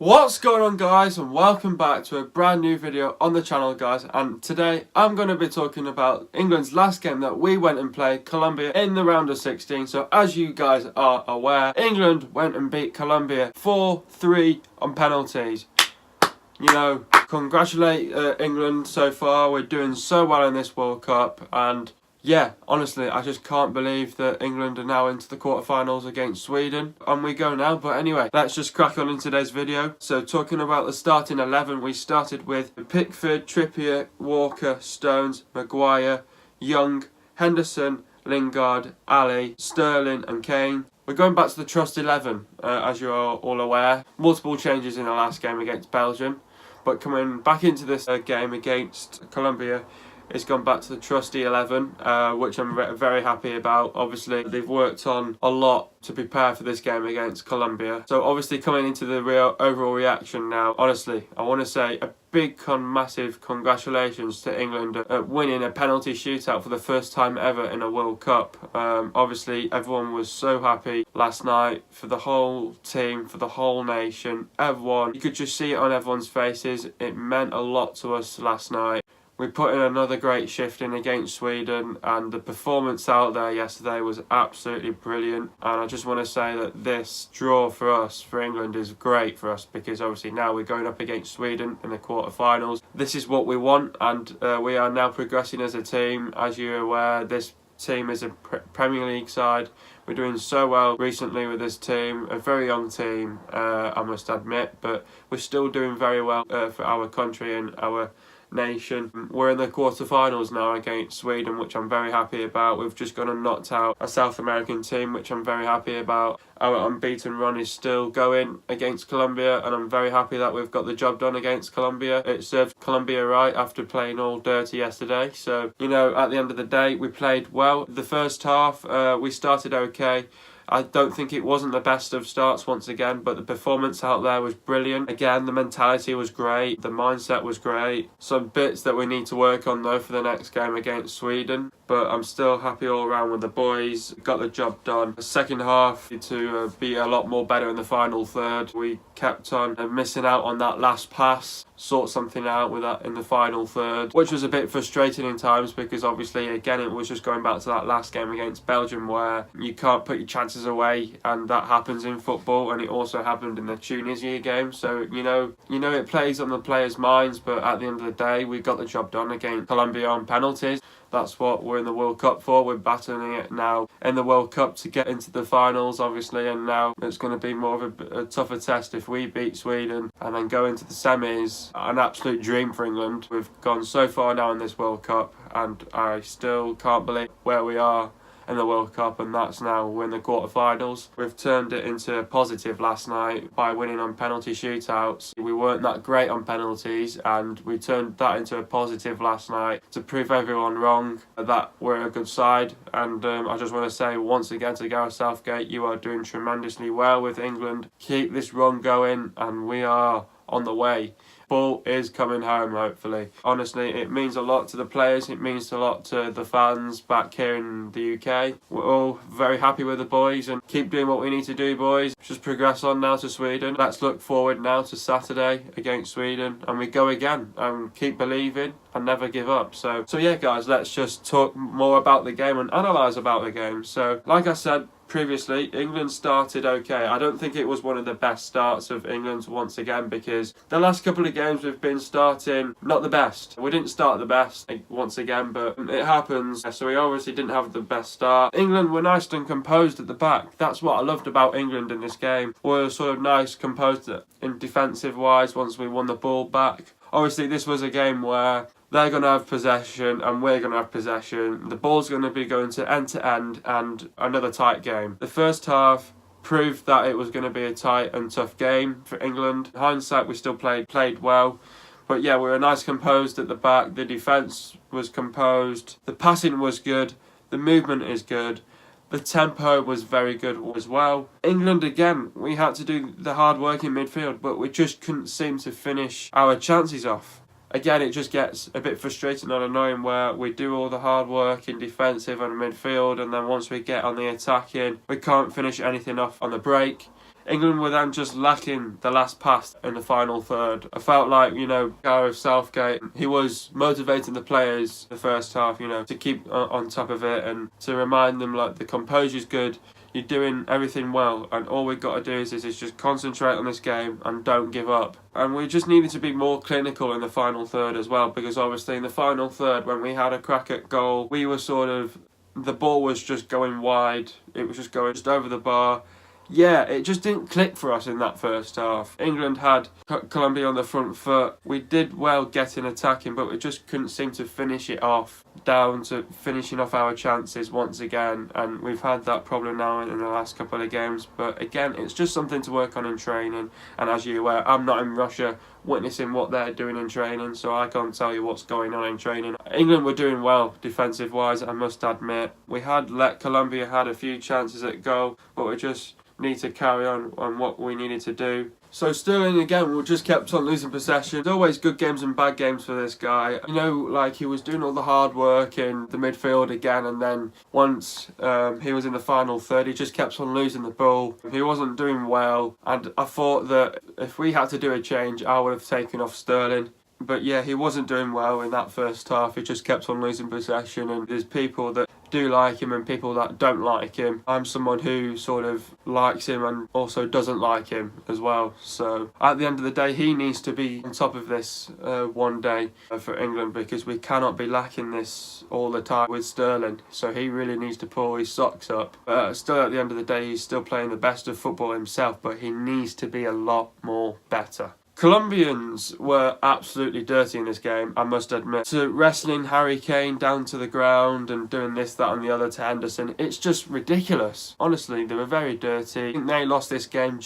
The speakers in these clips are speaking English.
What's going on, guys, and welcome back to a brand new video on the channel, guys. And today I'm going to be talking about England's last game that we went and played Colombia in the round of 16. So as you guys are aware, England went and beat Colombia 4-3 on penalties. You know, congratulate England so far. We're doing so well in this World Cup, and yeah, honestly, I just can't believe that England are now into the quarterfinals against Sweden. On we go now, but anyway, let's just crack on in today's video. So talking about the starting 11, we started with Pickford, Trippier, Walker, Stones, Maguire, Young, Henderson, Lingard, Ali, Sterling and Kane. We're going back to the Trust 11, as you're all aware. Multiple changes in the last game against Belgium, but coming back into this game against Colombia, it's gone back to the trusty 11, which I'm very happy about. Obviously, they've worked on a lot to prepare for this game against Colombia. So obviously coming into the real overall reaction now, honestly, I want to say a big massive congratulations to England at winning a penalty shootout for the first time ever in a World Cup. Obviously, everyone was so happy last night for the whole team, for the whole nation, everyone. You could just see it on everyone's faces. It meant a lot to us last night. We put in another great shift in against Sweden, and the performance out there yesterday was absolutely brilliant. And I just want to say that this draw for us, for England, is great for us, because obviously now we're going up against Sweden in the quarterfinals. This is what we want, and we are now progressing as a team. As you're aware, this team is a Premier League side. We're doing so well recently with this team, a very young team, I must admit, but we're still doing very well for our country and our nation. We're in the quarterfinals now against Sweden, which I'm very happy about. We've just gone and knocked out a South American team, which I'm very happy about. Our unbeaten run is still going against Colombia, and I'm very happy that we've got the job done against Colombia. It served Colombia right after playing all dirty yesterday. So, you know, at the end of the day, we played well. The first half, we started okay. I don't think it wasn't the best of starts once again, but the performance out there was brilliant. Again, the mentality was great, the mindset was great. Some bits that we need to work on though for the next game against Sweden, but I'm still happy all around with the boys. Got the job done. The second half to be a lot more better in the final third. We kept on missing out on that last pass, sort something out with that in the final third, which was a bit frustrating in times, because obviously again it was just going back to that last game against Belgium where you can't put your chances away, and that happens in football, and it also happened in the Tunisia game. So you know it plays on the players' minds, but at the end of the day we got the job done against Colombia on penalties. That's what we're in the World Cup for. We're battling it now in the World Cup to get into the finals, obviously, and now it's going to be more of a tougher test if we beat Sweden and then go into the semis. An absolute dream for England. We've gone so far now in this World Cup, and I still can't believe where we are in the World Cup, and that's now we're in the quarterfinals. We've turned it into a positive last night by winning on penalty shootouts. We weren't that great on penalties, and we turned that into a positive last night to prove everyone wrong that we're a good side. And I just want to say once again to Gareth Southgate, you are doing tremendously well with England. Keep this run going, and we are on the way. Ball is coming home, hopefully. Honestly, it means a lot to the players, it means a lot to the fans back here in the UK. We're all very happy with the boys, and keep doing what we need to do, boys. Just progress on now to Sweden. Let's look forward now to Saturday against Sweden, and we go again, and keep believing and never give up. So yeah, guys, let's just talk more about the game and analyse about the game. So like I said previously, England started okay. I don't think it was one of the best starts of England once again, because the last couple of games we've been starting not the best. We didn't start the best once again, but it happens. So we obviously didn't have the best start. England were nice and composed at the back. That's what I loved about England in this game. We were sort of nice, composed in defensive wise once we won the ball back. Obviously this was a game where they're going to have possession and we're going to have possession. The ball's going to be going to end, and another tight game. The first half proved that it was going to be a tight and tough game for England. In hindsight, we still played well. But yeah, we were nice composed at the back. The defence was composed. The passing was good. The movement is good. The tempo was very good as well. England, again, we had to do the hard work in midfield, but we just couldn't seem to finish our chances off. again, it just gets a bit frustrating and annoying where we do all the hard work in defensive and midfield, and then once we get on the attacking, we can't finish anything off on the break. England were then just lacking the last pass in the final third. I felt like, Gareth Southgate, he was motivating the players the first half, to keep on top of it and to remind them, like, the composure's good, you're doing everything well, and all we've got to do is just concentrate on this game and don't give up. And we just needed to be more clinical in the final third as well, because obviously in the final third, when we had a crack at goal, we were the ball was just going wide, it was just going just over the bar. Yeah, it just didn't click for us in that first half. England had Colombia on the front foot. We did well getting attacking, but we just couldn't seem to finish it off, down to finishing off our chances once again. And we've had that problem now in the last couple of games. But again, it's just something to work on in training. And as you're aware, I'm not in Russia witnessing what they're doing in training, so I can't tell you what's going on in training. England were doing well defensive wise, I must admit. We Colombia had a few chances at goal, but we just need to carry on what we needed to do. So Sterling again, we just kept on losing possession. There's always good games and bad games for this guy. Like he was doing all the hard work in the midfield again, and then once he was in the final third, he just kept on losing the ball. He wasn't doing well, and I thought that if we had to do a change, I would have taken off Sterling. But yeah, he wasn't doing well in that first half. He just kept on losing possession, and there's people that do like him and people that don't like him. I'm someone who sort of likes him and also doesn't like him as well. So at the end of the day, he needs to be on top of this one day for England, because we cannot be lacking this all the time with Sterling. So he really needs to pull his socks up. Still, at the end of the day, he's still playing the best of football himself, but he needs to be a lot more better. Colombians were absolutely dirty in this game, I must admit. To wrestling Harry Kane down to the ground and doing this, that and the other to Henderson, it's just ridiculous. Honestly, they were very dirty. I think they lost this game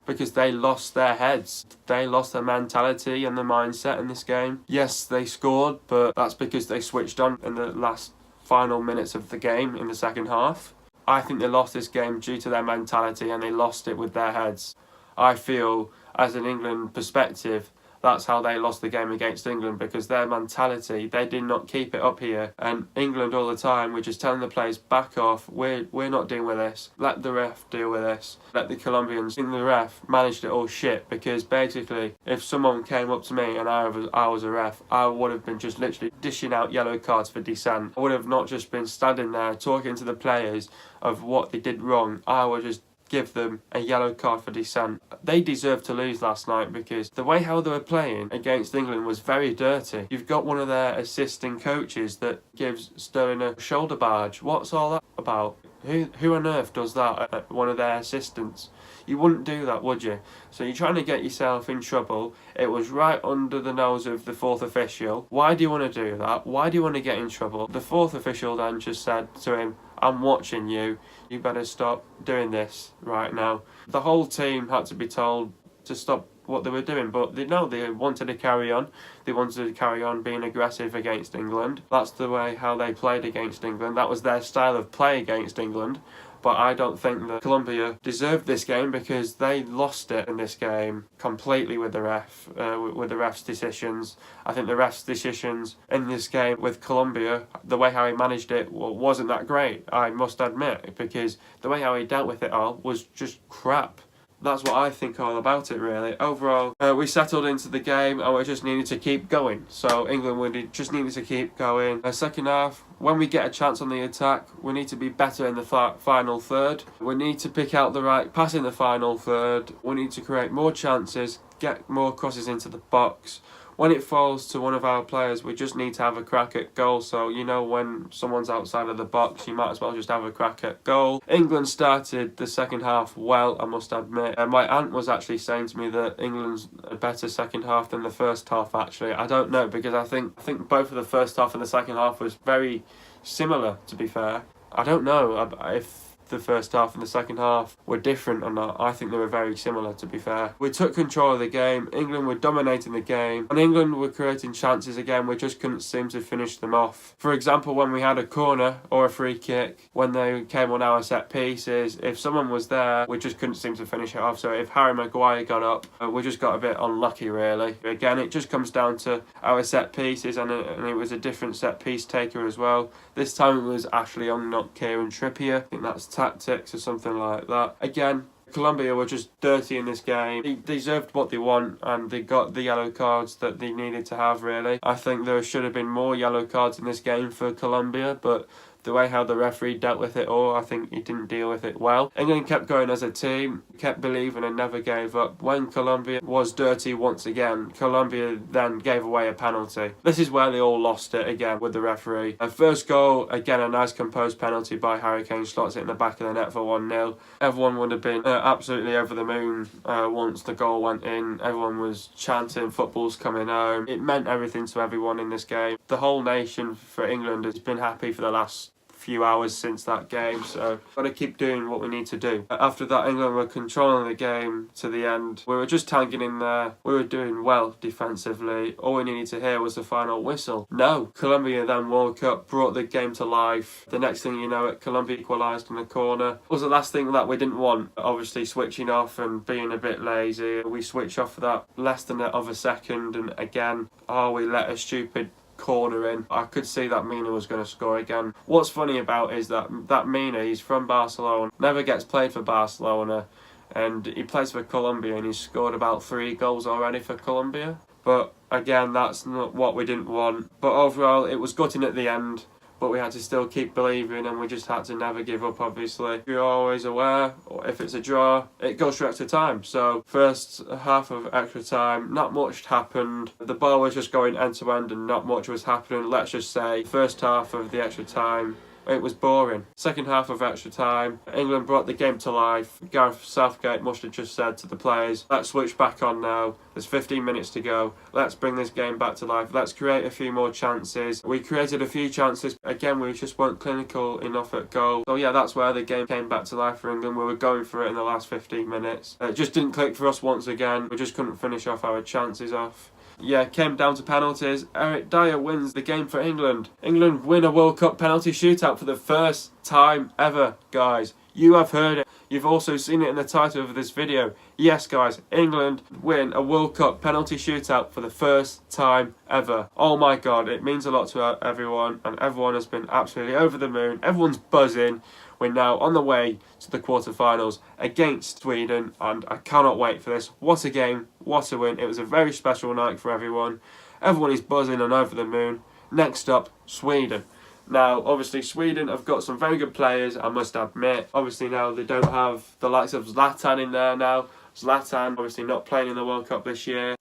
because they lost their heads. They lost their mentality and their mindset in this game. Yes, they scored, but that's because they switched on in the last final minutes of the game in the second half. I think they lost this game due to their mentality, and they lost it with their heads. I feel, as an England perspective, that's how they lost the game against England, because their mentality, they did not keep it up here. And England all the time, we're just telling the players, back off, we're not dealing with this, let the ref deal with this. Let the Colombians, in the ref, managed it all shit, because basically, if someone came up to me and I was a ref, I would have been just literally dishing out yellow cards for dissent. I would have not just been standing there talking to the players of what they did wrong. I would just give them a yellow card for dissent. They deserved to lose last night, because the way how they were playing against England was very dirty. You've got one of their assistant coaches that gives Sterling a shoulder barge. What's all that about? Who on earth does that at one of their assistants? You wouldn't do that, would you? So you're trying to get yourself in trouble. It was right under the nose of the fourth official. Why do you want to do that? Why do you want to get in trouble? The fourth official then just said to him, I'm watching you. You better stop doing this right now. The whole team had to be told to stop what they were doing, but they wanted to carry on. They wanted to carry on being aggressive against England. That's the way how they played against England. That was their style of play against England. But I don't think that Colombia deserved this game, because they lost it in this game completely with the ref's decisions. I think the ref's decisions in this game with Colombia, the way how he managed it wasn't that great, I must admit, because the way how he dealt with it all was just crap. That's what I think all about it, really. Overall, we settled into the game and we just needed to keep going. So England just needed to keep going. Second half, when we get a chance on the attack, we need to be better in the final third. We need to pick out the right pass in the final third. We need to create more chances, get more crosses into the box. When it falls to one of our players, we just need to have a crack at goal. So, when someone's outside of the box, you might as well just have a crack at goal. England started the second half well, I must admit. My aunt was actually saying to me that England's a better second half than the first half, actually. I don't know, because I think both of the first half and the second half was very similar, to be fair. I don't know if the first half and the second half were different, and I think they were very similar, to be fair. We took control of the game, England were dominating the game, and England were creating chances again, we just couldn't seem to finish them off. For example, when we had a corner or a free kick, when they came on our set pieces, if someone was there, we just couldn't seem to finish it off. So if Harry Maguire got up, we just got a bit unlucky, really. Again, it just comes down to our set pieces, and it was a different set piece taker as well. This time it was Ashley Young, not Kieran Trippier. I think that's tactics or something like that. Again, Colombia were just dirty in this game. They deserved what they want, and they got the yellow cards that they needed to have, really. I think there should have been more yellow cards in this game for Colombia, but the way how the referee dealt with it all, I think he didn't deal with it well. England kept going as a team, kept believing and never gave up. When Colombia was dirty once again, Colombia then gave away a penalty. This is where they all lost it again with the referee. First goal, again a nice composed penalty by Harry Kane, slots it in the back of the net for 1-0. Everyone would have been absolutely over the moon once the goal went in. Everyone was chanting, football's coming home. It meant everything to everyone in this game. The whole nation for England has been happy for the last few hours since that game, so got to keep doing what we need to do. After that, England were controlling the game to the end. We were just tagging in there. We were doing well defensively. All we needed to hear was the final whistle. No, Colombia then woke up, brought the game to life. The next thing you know, Colombia equalised in the corner. It was the last thing that we didn't want. Obviously switching off and being a bit lazy. We switched off for that less than a second, and again, we let a stupid corner in. I could see that Mina was going to score again. What's funny about is that Mina, he's from Barcelona, never gets played for Barcelona, and he plays for Colombia, and he's scored about 3 goals already for Colombia. But again, that's not what we didn't want. But overall, it was gutting at the end, but we had to still keep believing, and we just had to never give up, obviously. You're always aware, if it's a draw, it goes to extra time. So first half of extra time, not much happened. The ball was just going end to end and not much was happening. Let's just say first half of the extra time, it was boring. Second half of extra time, England brought the game to life. Gareth Southgate must have just said to the players, let's switch back on now. There's 15 minutes to go. Let's bring this game back to life. Let's create a few more chances. We created a few chances. Again, we just weren't clinical enough at goal. So yeah, that's where the game came back to life for England. We were going for it in the last 15 minutes. It just didn't click for us once again. We just couldn't finish off our chances off. Yeah, came down to penalties. Eric Dyer wins the game for England. England win a World Cup penalty shootout for the first time ever, guys. You have heard it. You've also seen it in the title of this video. Yes, guys, England win a World Cup penalty shootout for the first time ever. Oh my God, it means a lot to everyone, and everyone has been absolutely over the moon. Everyone's buzzing. We're now on the way to the quarterfinals against Sweden, and I cannot wait for this. What a game, what a win. It was a very special night for everyone. Everyone is buzzing and over the moon. Next up, Sweden. Now, obviously, Sweden have got some very good players, I must admit. Obviously, now they don't have the likes of Zlatan in there now. Zlatan, obviously, not playing in the World Cup this year.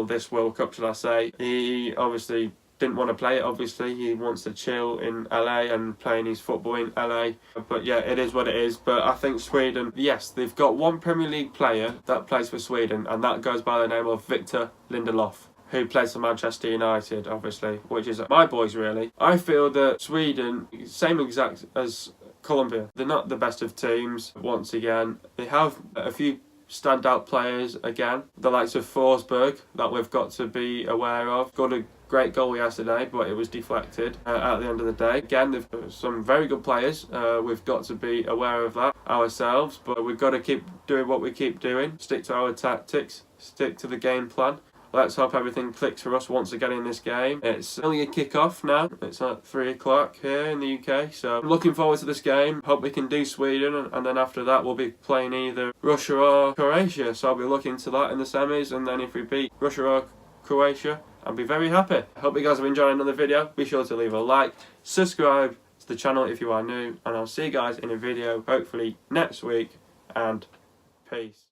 This World Cup, should I say. He obviously didn't want to play it, obviously. He wants to chill in LA and playing his football in LA. But yeah, it is what it is. But I think Sweden, yes, they've got one Premier League player that plays for Sweden, and that goes by the name of Victor Lindelof, who plays for Manchester United, obviously, which is my boys, really. I feel that Sweden, same exact as Colombia, they're not the best of teams, once again. They have a few standout players, again. The likes of Forsberg, that we've got to be aware of. Got a great goal yesterday, but it was deflected at the end of the day. Again, they've got some very good players. We've got to be aware of that ourselves, but we've got to keep doing what we keep doing. Stick to our tactics, stick to the game plan. Let's hope everything clicks for us once again in this game. It's only a kick-off now. It's at 3 o'clock here in the UK. So I'm looking forward to this game. Hope we can do Sweden. And then after that, we'll be playing either Russia or Croatia. So I'll be looking to that in the semis. And then if we beat Russia or Croatia, I'll be very happy. I hope you guys have enjoyed another video. Be sure to leave a like. Subscribe to the channel if you are new. And I'll see you guys in a video, hopefully next week. And peace.